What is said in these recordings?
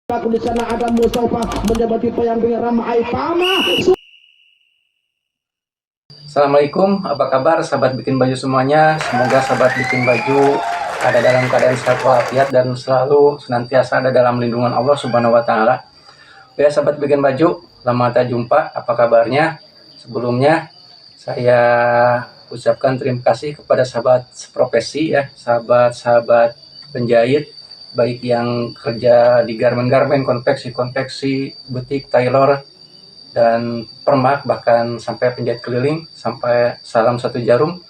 Aku di sana ada Mustafa menjabati pendamping Ramai Pama. Assalamualaikum, apa kabar sahabat bikin baju semuanya? Semoga sahabat bikin baju ada dalam keadaan sehat walafiat dan selalu senantiasa ada dalam lindungan Allah Subhanahu wa taala. Ya sahabat bikin baju, lama tak jumpa, apa kabarnya? Sebelumnya saya ucapkan terima kasih kepada sahabat seprofesi ya, sahabat-sahabat penjahit baik yang kerja di garmen-garmen, konveksi-konveksi, butik, tailor, dan permak, bahkan sampai penjahit keliling, sampai salam satu jarum.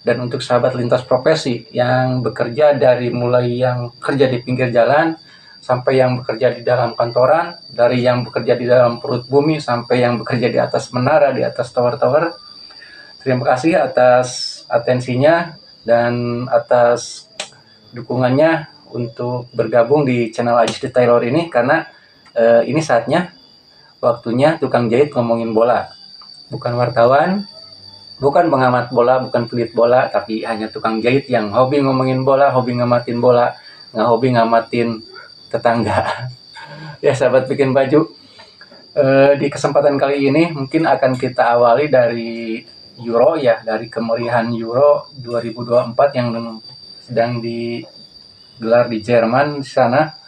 Dan untuk sahabat lintas profesi yang bekerja dari mulai yang kerja di pinggir jalan sampai yang bekerja di dalam kantoran, dari yang bekerja di dalam perut bumi sampai yang bekerja di atas menara, di atas tower-tower, terima kasih atas atensinya dan atas dukungannya untuk bergabung di channel Ajis Tailor ini, karena ini saatnya, waktunya tukang jahit ngomongin bola. Bukan wartawan, bukan pengamat bola, bukan pelit bola, tapi hanya tukang jahit yang hobi ngomongin bola, hobi ngamatin bola, nggak hobi ngamatin tetangga. Ya sahabat bikin baju, di kesempatan kali ini mungkin akan kita awali dari Euro ya, dari kemeriahan Euro 2024 yang sedang digelar di Jerman di sana,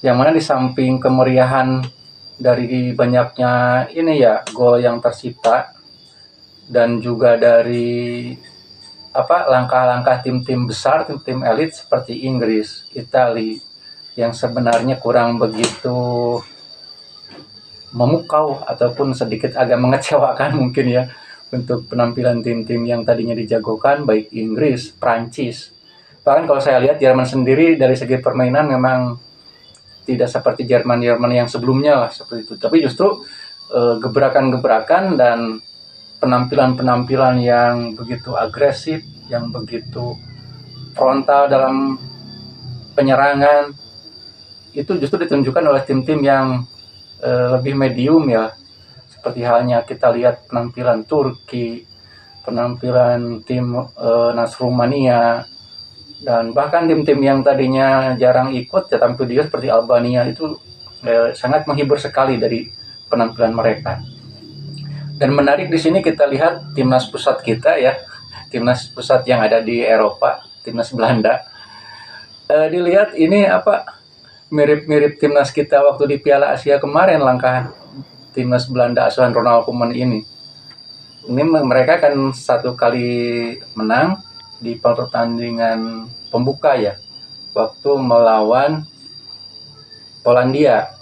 yang mana di samping kemeriahan dari banyaknya ini ya gol yang tercipta dan juga dari langkah-langkah tim-tim besar, tim-tim elit seperti Inggris, Italia yang sebenarnya kurang begitu memukau ataupun sedikit agak mengecewakan mungkin ya untuk penampilan tim-tim yang tadinya dijagokan, baik Inggris, Prancis. Bahkan kalau saya lihat Jerman sendiri dari segi permainan memang tidak seperti Jerman yang sebelumnya lah, seperti itu. Tapi justru gebrakan-gebrakan dan penampilan-penampilan yang begitu agresif, yang begitu frontal dalam penyerangan, itu justru ditunjukkan oleh tim-tim yang lebih medium ya. Seperti halnya kita lihat penampilan Turki, penampilan tim Nasrumania, dan bahkan tim-tim yang tadinya jarang ikut ya tampil dia seperti Albania itu sangat menghibur sekali dari penampilan mereka. Dan menarik di sini kita lihat timnas pusat kita ya, timnas pusat yang ada di Eropa, timnas Belanda. Dilihat ini mirip-mirip timnas kita waktu di Piala Asia kemarin, langkah timnas Belanda asuhan Ronald Koeman ini. Ini mereka kan satu kali menang di pertandingan pembuka ya, waktu melawan Polandia.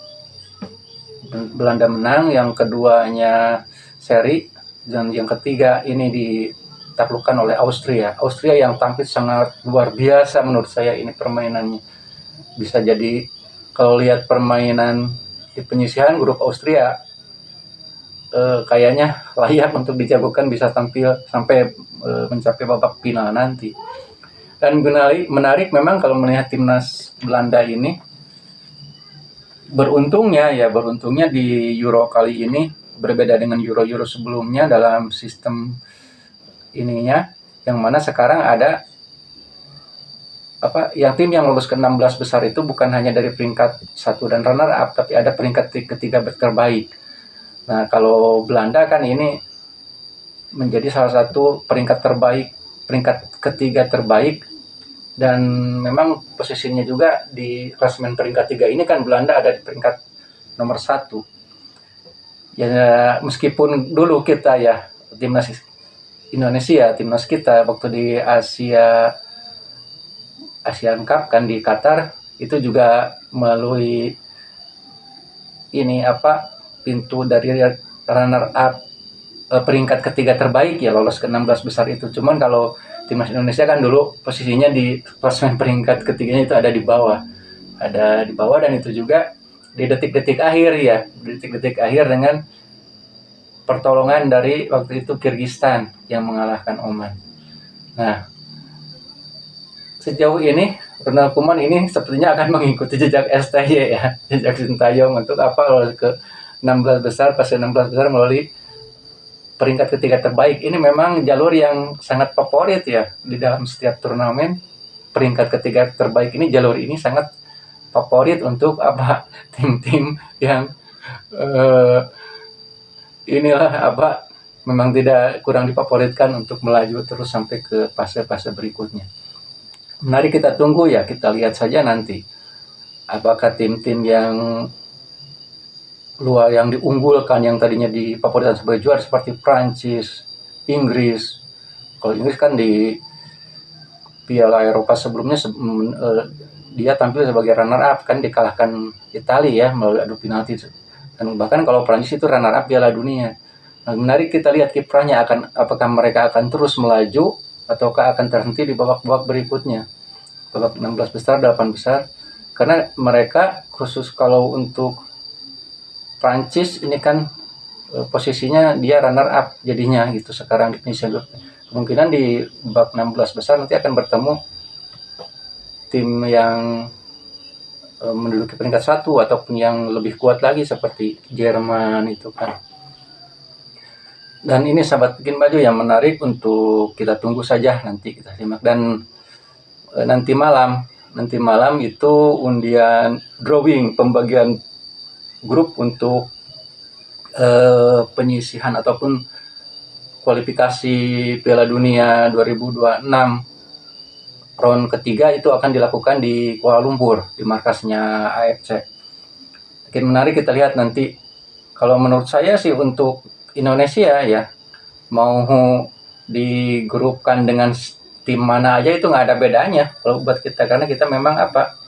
Belanda menang, yang keduanya seri, dan yang ketiga ini ditaklukkan oleh Austria. Austria yang tampil sangat luar biasa menurut saya ini permainannya. Bisa jadi kalau lihat permainan di penyisihan grup Austria, kayaknya layak untuk dijagokan bisa tampil sampai mencapai babak final nanti. Dan menarik memang kalau melihat timnas Belanda ini, beruntungnya di Euro kali ini berbeda dengan Euro sebelumnya dalam sistem ininya, yang mana sekarang ada yang tim yang lolos ke 16 besar itu bukan hanya dari peringkat 1 dan runner up, tapi ada peringkat ketiga terbaik. Nah, kalau Belanda kan ini menjadi salah satu peringkat ketiga terbaik, dan memang posisinya juga di klasemen peringkat 3 ini kan Belanda ada di peringkat nomor 1. Ya meskipun dulu kita ya timnas Indonesia, timnas kita waktu di Asian Cup kan di Qatar itu juga melalui pintu dari runner up peringkat ketiga terbaik ya, lolos ke 16 besar itu. Cuman kalau timnas Indonesia kan dulu posisinya di klasemen peringkat ketiganya itu ada di bawah. Dan itu juga di detik-detik akhir dengan pertolongan dari waktu itu Kyrgyzstan yang mengalahkan Oman. Nah, sejauh ini Ronald Koeman ini sepertinya akan mengikuti jejak STY ya, jejak Sintayong untuk lolos ke 16 besar, pas 16 besar melalui peringkat ketiga terbaik. Ini memang jalur yang sangat favorit ya di dalam setiap turnamen. Peringkat ketiga terbaik ini, jalur ini sangat favorit untuk apa tim-tim yang eh, inilah apa memang tidak kurang difavoritkan untuk melaju terus sampai ke fase-fase berikutnya. Mari kita tunggu ya, kita lihat saja nanti apakah tim-tim yang luar yang diunggulkan yang tadinya difavoritkan sebagai juara seperti Prancis, Inggris. Kalau Inggris kan di Piala Eropa sebelumnya dia tampil sebagai runner up kan dikalahkan Italia ya melalui adu penalti. Dan bahkan kalau Prancis itu runner up Piala Dunia. Nah, menarik kita lihat kiprahnya apakah mereka akan terus melaju ataukah akan terhenti di babak-babak berikutnya. Babak 16 besar, 8 besar. Karena mereka khusus kalau untuk Prancis ini kan posisinya dia runner up jadinya gitu sekarang di Indonesia Group. Kemungkinan di babak 16 besar nanti akan bertemu tim yang menduduki peringkat 1 ataupun yang lebih kuat lagi seperti Jerman itu kan. Dan ini sahabat bikin baju yang menarik untuk kita tunggu saja nanti kita simak. Dan nanti malam itu undian drawing pembagian grup untuk penyisihan ataupun kualifikasi Piala Dunia 2026 round ketiga itu akan dilakukan di Kuala Lumpur di markasnya AFC. Mungkin menarik kita lihat nanti. Kalau menurut saya sih untuk Indonesia ya mau digrupkan dengan tim mana aja itu nggak ada bedanya kalau buat kita karena kita memang apa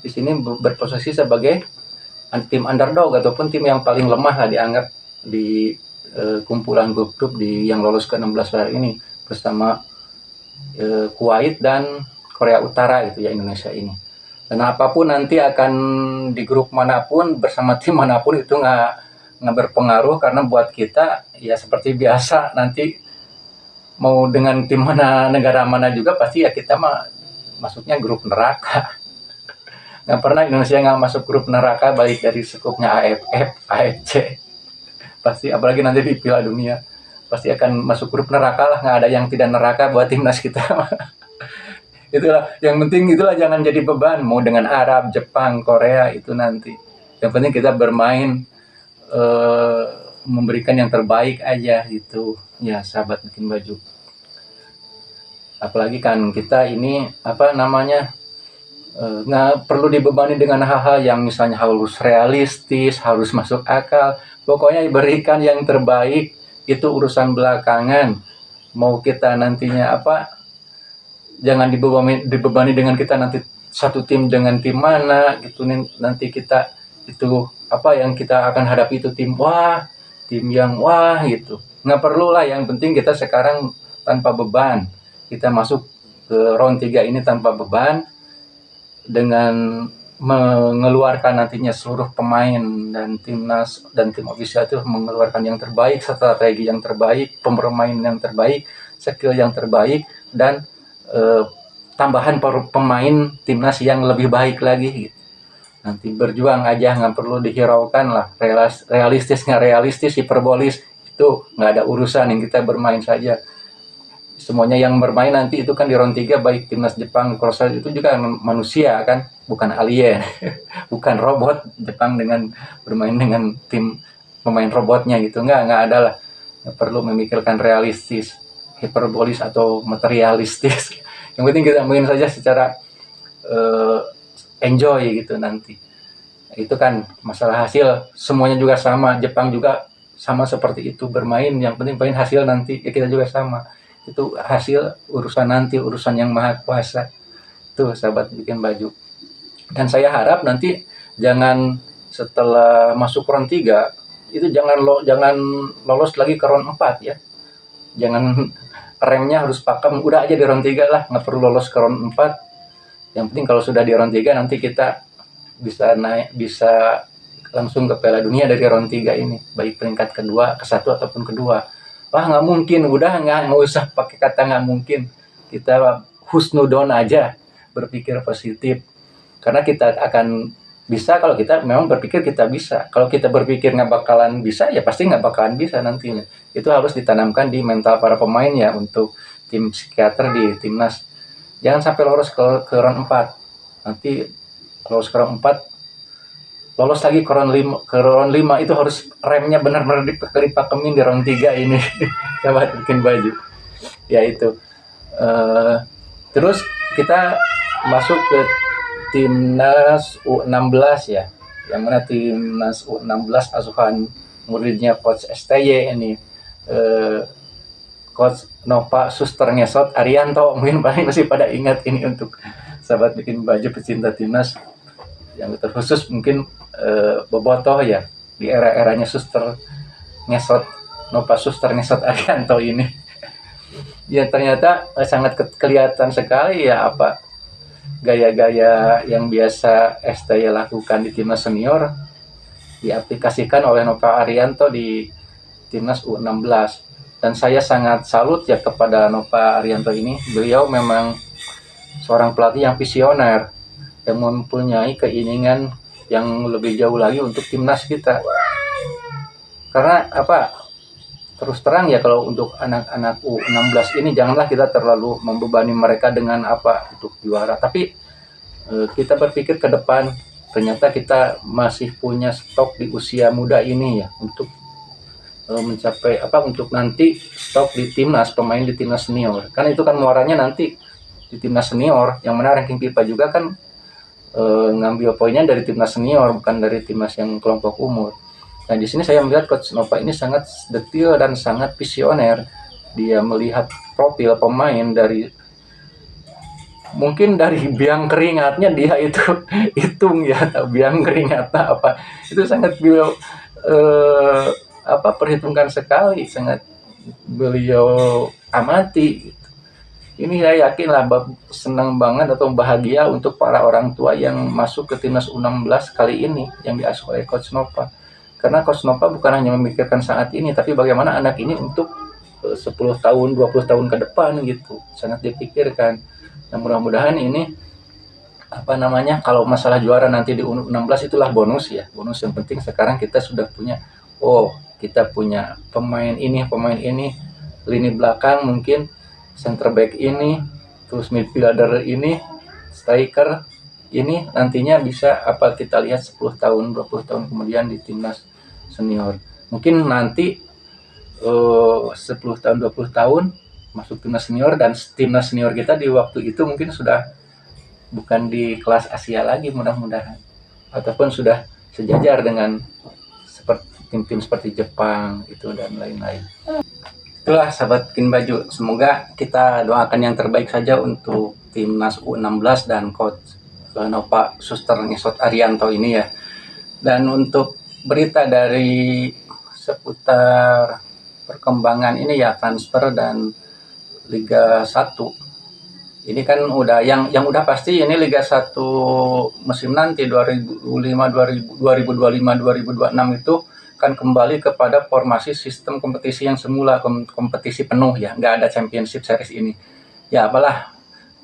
di sini berposisi sebagai tim underdog ataupun tim yang paling lemah lah dianggap di kumpulan grup-grup yang lolos ke 16 besar ini bersama Kuwait dan Korea Utara gitu ya Indonesia ini. Dan apapun nanti akan di grup manapun bersama tim manapun itu nggak berpengaruh karena buat kita ya seperti biasa nanti mau dengan tim mana negara mana juga pasti ya kita mah masuknya grup neraka. Nggak pernah Indonesia nggak masuk grup neraka baik dari skupnya AFF, AFC. Pasti apalagi nanti di Piala Dunia pasti akan masuk grup neraka lah, nggak ada yang tidak neraka buat timnas kita. Itulah yang penting, itulah jangan jadi beban mau dengan Arab, Jepang, Korea itu nanti. Yang penting kita bermain memberikan yang terbaik aja gitu ya sahabat bikin baju. Apalagi kan kita ini apa namanya nggak perlu dibebani dengan hal-hal yang misalnya harus realistis, harus masuk akal. Pokoknya berikan yang terbaik, itu urusan belakangan. Mau kita nantinya apa, jangan dibebani dengan kita nanti satu tim dengan tim mana gitu. Nanti kita itu apa yang kita akan hadapi itu tim yang wah gitu. Nggak perlu lah, yang penting kita sekarang tanpa beban. Kita masuk ke round 3 ini tanpa beban, dengan mengeluarkan nantinya seluruh pemain dan timnas dan tim ofisial itu mengeluarkan yang terbaik, strategi yang terbaik, pemain yang terbaik, skill yang terbaik, dan tambahan pemain timnas yang lebih baik lagi gitu. Nanti berjuang aja, nggak perlu dihiraukan lah, realistis nggak realistis, hiperbolis itu nggak ada urusan, yang kita bermain saja. Semuanya yang bermain nanti itu kan di round 3 baik timnas Jepang, Korea itu juga manusia kan, bukan alien, bukan robot. Jepang dengan bermain dengan tim pemain robotnya gitu, nggak ada lah. Nggak perlu memikirkan realistis, hiperbolis atau materialistis. Yang penting kita main saja secara enjoy gitu nanti. Itu kan masalah hasil semuanya juga sama, Jepang juga sama seperti itu bermain, yang penting main hasil nanti ya kita juga sama. Itu hasil urusan nanti, urusan yang maha kuasa. Tuh sahabat bikin baju. Dan saya harap nanti jangan setelah masuk round 3 itu jangan lolos lagi ke round 4 ya. Jangan remnya harus pakem, udah aja di round 3 lah, nggak perlu lolos ke round 4. Yang penting kalau sudah di round 3 nanti kita bisa langsung ke Piala Dunia dari round 3 ini, baik peringkat kedua, ke-1 ataupun kedua. Wah nggak mungkin, udah nggak usah pakai kata nggak mungkin, kita husnudon aja, berpikir positif, karena kita akan bisa kalau kita memang berpikir kita bisa. Kalau kita berpikir nggak bakalan bisa, ya pasti nggak bakalan bisa nantinya. Itu harus ditanamkan di mental para pemain ya, untuk tim psikiater di timnas. Jangan sampai lolos ke round 4, nanti lolos ke round 4, lolos lagi ke round 5 itu harus remnya benar-benar dipakemin di round 3 ini. Sahabat bikin baju ya itu. Terus kita masuk ke timnas U16 ya, yang mana timnas U16 asuhan muridnya Coach STY ini, Coach Nova Suster Ngesot Arianto, mungkin masih pada ingat ini untuk sahabat bikin baju pecinta timnas yang terkhusus mungkin bobotoh ya di era-eranya Suster Ngesot Nova Suster Ngesot Arianto ini. Ya ternyata sangat kelihatan sekali ya apa gaya-gaya yang biasa STY lakukan di timnas senior diaplikasikan oleh Nova Arianto di timnas U16. Dan saya sangat salut ya kepada Nova Arianto ini. Beliau memang seorang pelatih yang visioner, yang mempunyai keinginan yang lebih jauh lagi untuk timnas kita. Karena apa? Terus terang ya, kalau untuk anak-anak U16 ini janganlah kita terlalu membebani mereka dengan apa untuk juara. Tapi kita berpikir ke depan, ternyata kita masih punya stok di usia muda ini ya untuk mencapai apa, untuk nanti stok di timnas, pemain di timnas senior. Kan itu kan muaranya nanti di timnas senior, yang mana ranking FIFA juga kan ngambil poinnya dari timnas senior, bukan dari timnas yang kelompok umur. Nah di sini saya melihat Coach Nova ini sangat detail dan sangat visioner. Dia melihat profil pemain dari mungkin dari biang keringatnya dia itu hitung ya, biang keringatnya apa, itu sangat beliau perhitungkan sekali, sangat beliau amati. Ini saya yakin lah senang banget atau bahagia untuk para orang tua yang masuk ke timnas U16 kali ini yang diasuh oleh Coach Nova. Karena Coach Nova bukan hanya memikirkan saat ini, tapi bagaimana anak ini untuk 10 tahun, 20 tahun ke depan gitu. Sangat dipikirkan. Nah, mudah-mudahan ini kalau masalah juara nanti di U16 itulah bonus ya. Bonus yang penting sekarang kita sudah punya, kita punya pemain ini, lini belakang mungkin, center back ini, terus midfielder ini, striker ini, nantinya bisa kita lihat 10 tahun, 20 tahun kemudian di timnas senior. Mungkin nanti 10 tahun, 20 tahun masuk timnas senior, dan timnas senior kita di waktu itu mungkin sudah bukan di kelas Asia lagi mudah-mudahan, ataupun sudah sejajar dengan tim-tim seperti Jepang itu dan lain-lain. Itulah sahabat bikin baju, semoga kita doakan yang terbaik saja untuk timnas U16 dan Coach Nova Suster Ngesot Arianto ini ya. Dan untuk berita dari seputar perkembangan ini ya, transfer dan Liga 1. Ini kan udah yang udah pasti ini Liga 1 musim nanti 2025 2026 itu kan kembali kepada formasi sistem kompetisi yang semula, kompetisi penuh ya, nggak ada championship series ini. Ya apalah,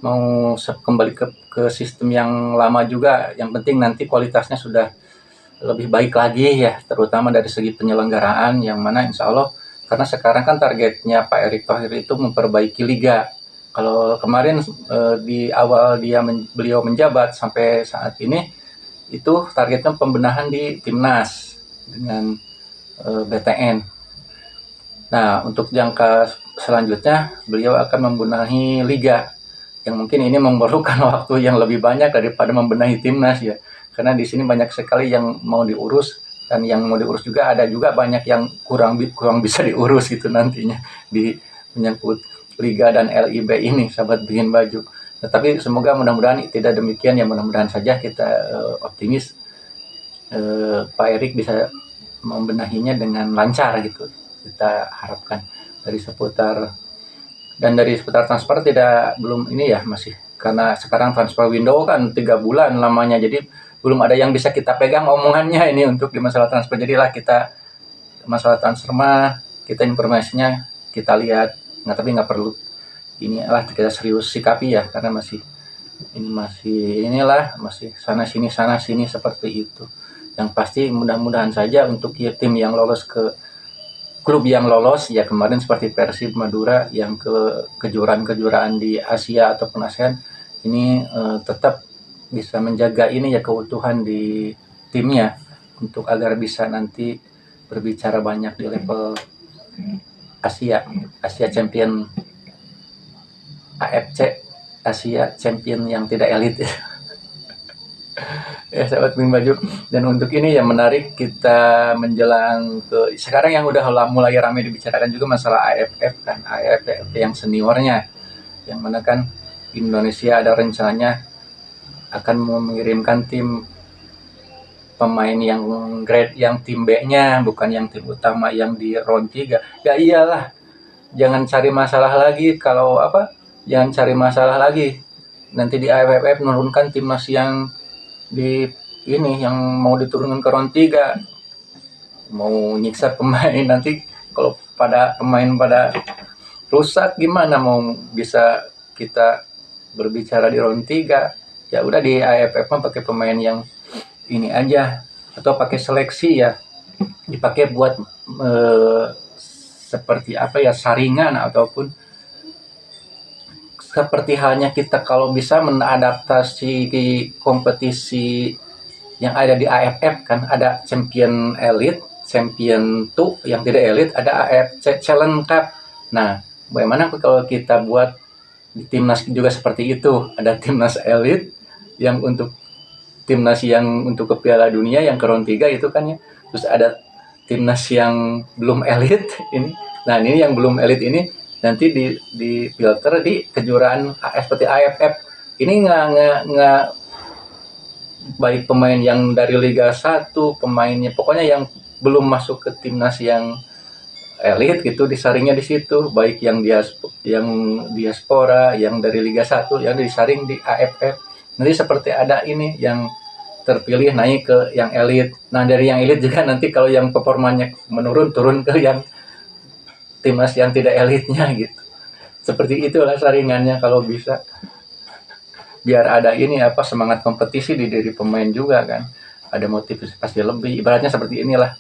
mau kembali ke sistem yang lama juga, yang penting nanti kualitasnya sudah lebih baik lagi ya, terutama dari segi penyelenggaraan, yang mana insya Allah, karena sekarang kan targetnya Pak Erick Thohir itu memperbaiki liga. Kalau kemarin di awal beliau menjabat sampai saat ini itu targetnya pembenahan di timnas dengan BTN. Nah, untuk jangka selanjutnya beliau akan membenahi liga, yang mungkin ini memerlukan waktu yang lebih banyak daripada membenahi timnas ya, karena di sini banyak sekali yang mau diurus, dan yang mau diurus juga ada juga banyak yang kurang bisa diurus gitu nantinya di menyangkut liga dan LIB ini, sahabat bikin baju. Tetapi semoga mudah-mudahan tidak demikian ya, mudah-mudahan saja kita optimis Pak Erick bisa membenahinya dengan lancar gitu, kita harapkan. Dari seputar transfer belum ini ya, masih karena sekarang transfer window kan 3 bulan lamanya, jadi belum ada yang bisa kita pegang omongannya ini untuk di masalah transfer. Jadilah kita masalah transfer kita informasinya kita lihat, tapi nggak perlu kita serius sikapi ya, karena masih sana sini seperti itu. Yang pasti mudah-mudahan saja untuk tim yang lolos klub yang lolos ya, kemarin seperti Persib Madura yang ke kejuaraan di Asia ataupun ASEAN ini tetap bisa menjaga ini ya, keutuhan di timnya, untuk agar bisa nanti berbicara banyak di level Asia, Asia Champion, AFC, Asia Champion yang tidak elit. Ya sahabat Bikin Baju. Dan untuk ini yang menarik, kita menjelang ke sekarang yang udah mulai ramai dibicarakan juga masalah AFF kan, AFF yang seniornya, yang mana kan Indonesia ada rencananya akan mengirimkan tim pemain yang grade yang tim B-nya, bukan yang tim utama yang di round 3. Ya iyalah, jangan cari masalah lagi kalau apa? Jangan cari masalah lagi. Nanti di AFF menurunkan timnas yang di ini yang mau diturunkan ke round 3, mau nyiksa pemain, nanti kalau pada pemain pada rusak gimana mau bisa kita berbicara di round 3. Ya udah di AFF mah pakai pemain yang ini aja, atau pakai seleksi ya, dipakai buat seperti apa ya, saringan, ataupun seperti halnya kita kalau bisa menadaptasi kompetisi yang ada di AFF kan, ada champion elite, champion 2 yang tidak elite, ada AFC Challenge Cup. Nah, bagaimana kalau kita buat di timnas juga seperti itu, ada timnas elite yang untuk timnas yang untuk ke Piala Dunia yang ke round 3 itu kan ya, terus ada timnas yang belum elit ini. Nah, ini yang belum elit ini nanti di filter di kejuaraan seperti AFF. Ini nggak baik pemain yang dari Liga 1, pemainnya pokoknya yang belum masuk ke timnas yang elit gitu, disaringnya di situ, baik yang diaspora, yang dari Liga 1 yang disaring di AFF. Nanti seperti ada ini yang terpilih naik ke yang elit. Nah, dari yang elit juga nanti kalau yang performanya menurun, turun ke yang timnas yang tidak elitnya gitu. Seperti itulah saringannya kalau bisa. Biar ada ini apa, semangat kompetisi di diri pemain juga kan. Ada motivasi lebih. Ibaratnya seperti inilah.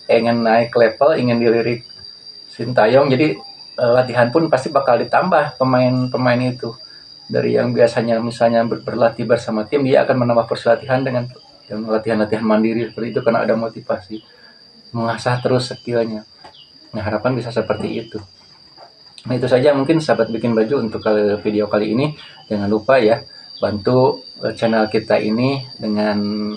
Ingin naik level, ingin dilirik Sintayong, jadi latihan pun pasti bakal ditambah pemain-pemain itu. Dari yang biasanya misalnya berlatih bersama tim, dia akan menambah porsi latihan dengan yang latihan-latihan mandiri seperti itu, karena ada motivasi mengasah terus skillnya. Nah, harapan bisa seperti itu. Nah, itu saja mungkin sahabat Bikin Baju untuk video kali ini. Jangan lupa ya, bantu channel kita ini dengan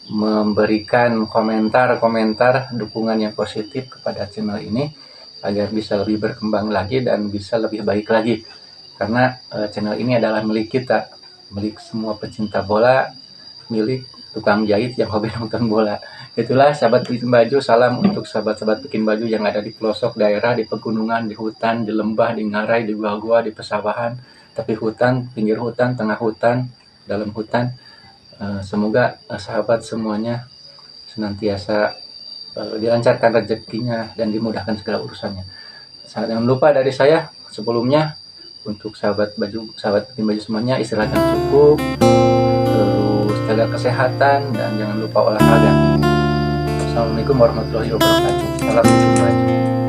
memberikan komentar-komentar dukungan yang positif kepada channel ini, agar bisa lebih berkembang lagi dan bisa lebih baik lagi. Karena channel ini adalah milik kita, milik semua pecinta bola, milik tukang jahit yang hobi nonton bola. Itulah sahabat Bikin Baju. Salam untuk sahabat-sahabat Bikin Baju yang ada di pelosok daerah, di pegunungan, di hutan, di lembah, di ngarai, di gua-gua, di pesawahan, tapi hutan, pinggir hutan, tengah hutan, dalam hutan. Semoga sahabat semuanya senantiasa dilancarkan rezekinya dan dimudahkan segala urusannya. Jangan lupa dari saya sebelumnya, untuk sahabat Bikin Baju semuanya, istirahat yang cukup, terus jaga kesehatan, dan jangan lupa olahraga. Assalamualaikum warahmatullahi wabarakatuh. Salam Bikin Baju.